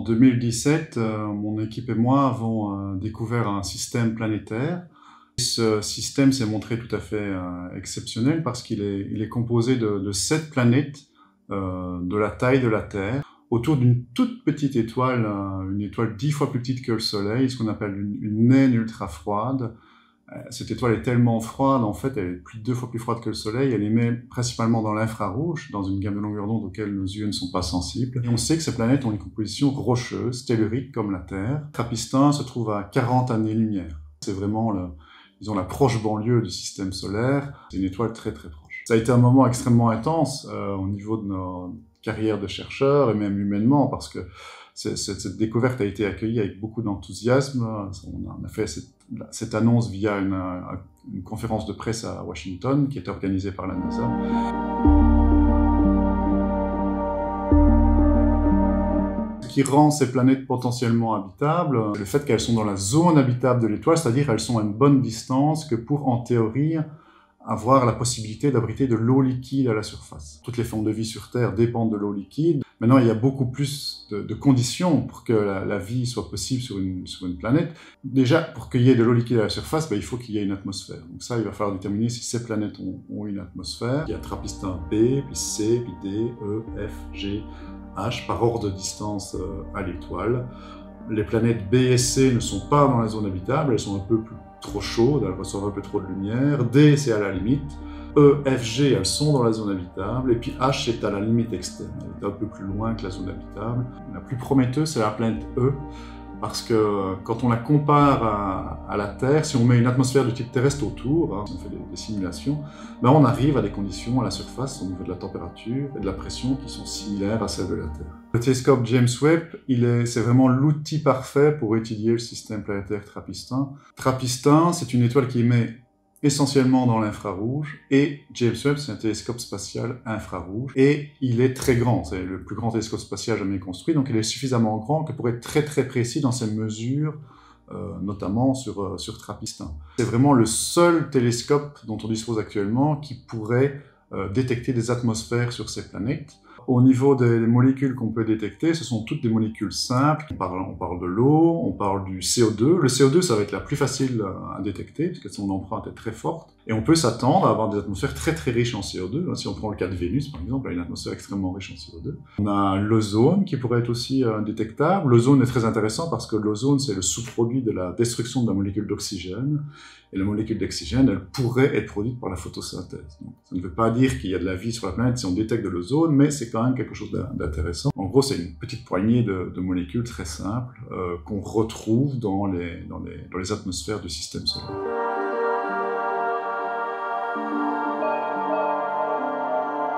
2017, mon équipe et moi avons découvert un système planétaire. Ce système s'est montré tout à fait exceptionnel parce qu'il est composé de 7 planètes de la taille de la Terre, autour d'une toute petite étoile, une étoile 10 fois plus petite que le Soleil, ce qu'on appelle une naine ultra froide. Cette étoile est tellement froide, en fait, elle est plus de 2 fois plus froide que le Soleil. Elle émet principalement dans l'infrarouge, dans une gamme de longueur d'onde auxquelles nos yeux ne sont pas sensibles. Et on sait que ces planètes ont une composition rocheuse, tellurique comme la Terre. Trappist-1 se trouve à 40 années-lumière. C'est vraiment disons, la proche banlieue du système solaire. C'est une étoile très très proche. Ça a été un moment extrêmement intense au niveau de nos carrières de chercheurs et même humainement, parce que cette découverte a été accueillie avec beaucoup d'enthousiasme. On a fait cette annonce via une conférence de presse à Washington qui était organisée par la NASA. Ce qui rend ces planètes potentiellement habitables, c'est le fait qu'elles sont dans la zone habitable de l'étoile, c'est-à-dire qu'elles sont à une bonne distance que pour, en théorie, avoir la possibilité d'abriter de l'eau liquide à la surface. Toutes les formes de vie sur Terre dépendent de l'eau liquide. Maintenant, il y a beaucoup plus de conditions pour que la vie soit possible sur une planète. Déjà, pour qu'il y ait de l'eau liquide à la surface, il faut qu'il y ait une atmosphère. Donc ça, il va falloir déterminer si ces planètes ont une atmosphère. Il y a Trappist-1 B, puis C, puis D, E, F, G, H, par ordre de distance à l'étoile. Les planètes B et C ne sont pas dans la zone habitable, elles sont un peu trop chaudes, elles reçoivent un peu trop de lumière. D, c'est à la limite. E, F, G, elles sont dans la zone habitable. Et puis H, c'est à la limite externe. Elle est un peu plus loin que la zone habitable. La plus prometteuse, c'est la planète E, parce que quand on la compare à la Terre, si on met une atmosphère de type terrestre autour, si on fait des simulations, on arrive à des conditions à la surface, au niveau de la température et de la pression, qui sont similaires à celles de la Terre. Le télescope James Webb, c'est vraiment l'outil parfait pour étudier le système planétaire Trappist-1. Trappist-1, c'est une étoile qui émet essentiellement dans l'infrarouge, et James Webb, c'est un télescope spatial infrarouge, et il est très grand, c'est le plus grand télescope spatial jamais construit, donc il est suffisamment grand que pour être très très précis dans ses mesures, notamment sur Trappist-1. C'est vraiment le seul télescope dont on dispose actuellement qui pourrait détecter des atmosphères sur ces planètes. Au niveau des molécules qu'on peut détecter, ce sont toutes des molécules simples. On parle de l'eau, on parle du CO2. Le CO2, ça va être la plus facile à détecter, parce que son empreinte est très forte. Et on peut s'attendre à avoir des atmosphères très très riches en CO2. Si on prend le cas de Vénus, par exemple, elle a une atmosphère extrêmement riche en CO2. On a l'ozone qui pourrait être aussi détectable. L'ozone est très intéressant parce que l'ozone, c'est le sous-produit de la destruction de la molécule d'oxygène. Et la molécule d'oxygène, elle pourrait être produite par la photosynthèse. Donc, ça ne veut pas dire qu'il y a de la vie sur la planète si on détecte de l'ozone, mais c'est quand même quelque chose d'intéressant. En gros, c'est une petite poignée de molécules très simples qu'on retrouve dans les atmosphères du système solaire.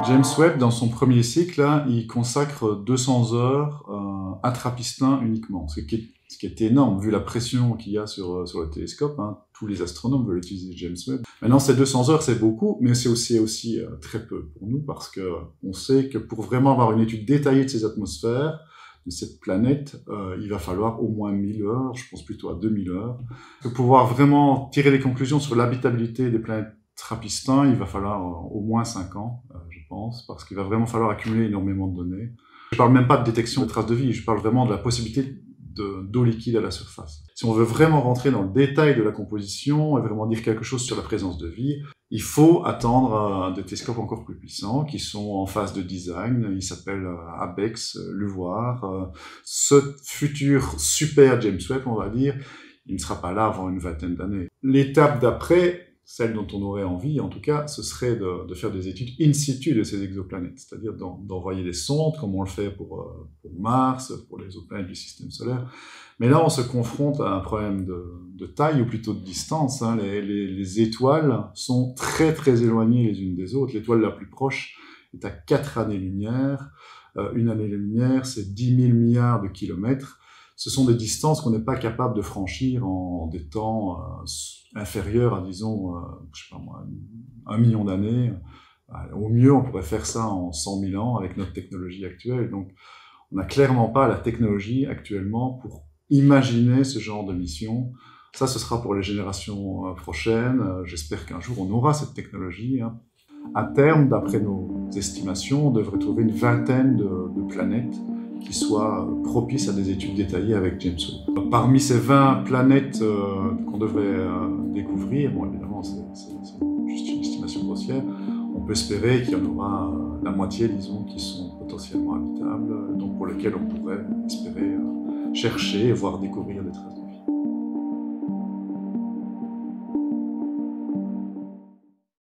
James Webb, dans son premier cycle, il consacre 200 heures à Trappist-1 uniquement, ce qui est énorme, vu la pression qu'il y a sur le télescope. Tous les astronomes veulent utiliser James Webb. Maintenant, ces 200 heures, c'est beaucoup, mais c'est aussi très peu pour nous, parce qu'on sait que pour vraiment avoir une étude détaillée de ces atmosphères, de cette planète, il va falloir au moins 1000 heures, je pense plutôt à 2000 heures. Pour pouvoir vraiment tirer des conclusions sur l'habitabilité des planètes Trappist-1, il va falloir au moins 5 ans, je pense, parce qu'il va vraiment falloir accumuler énormément de données. Je parle même pas de détection de traces de vie, je parle vraiment de la possibilité d'eau liquide à la surface. Si on veut vraiment rentrer dans le détail de la composition et vraiment dire quelque chose sur la présence de vie, il faut attendre des télescopes encore plus puissants qui sont en phase de design. Ils s'appellent ABEX, LUVOIR. Ce futur super James Webb, on va dire, il ne sera pas là avant une vingtaine d'années. L'étape d'après, celle dont on aurait envie, en tout cas, ce serait de faire des études in situ de ces exoplanètes, c'est-à-dire d'envoyer des sondes, comme on le fait pour Mars, pour les exoplanètes du système solaire. Mais là, on se confronte à un problème de taille, ou plutôt de distance. Les étoiles sont très très éloignées les unes des autres. L'étoile la plus proche est à 4 années-lumière. Une année-lumière, c'est 10 000 milliards de kilomètres. Ce sont des distances qu'on n'est pas capable de franchir en des temps inférieurs à, disons, je sais pas moi, 1 million d'années. Au mieux, on pourrait faire ça en 100 000 ans avec notre technologie actuelle. Donc, on n'a clairement pas la technologie actuellement pour imaginer ce genre de mission. Ça, ce sera pour les générations prochaines. J'espère qu'un jour, on aura cette technologie. À terme, d'après nos estimations, on devrait trouver une vingtaine de planètes qui soit propice à des études détaillées avec James Webb. Parmi ces 20 planètes qu'on devrait découvrir, bon évidemment c'est juste une estimation grossière, on peut espérer qu'il y en aura la moitié, disons, qui sont potentiellement habitables, donc pour lesquelles on pourrait espérer chercher et voire découvrir des traces.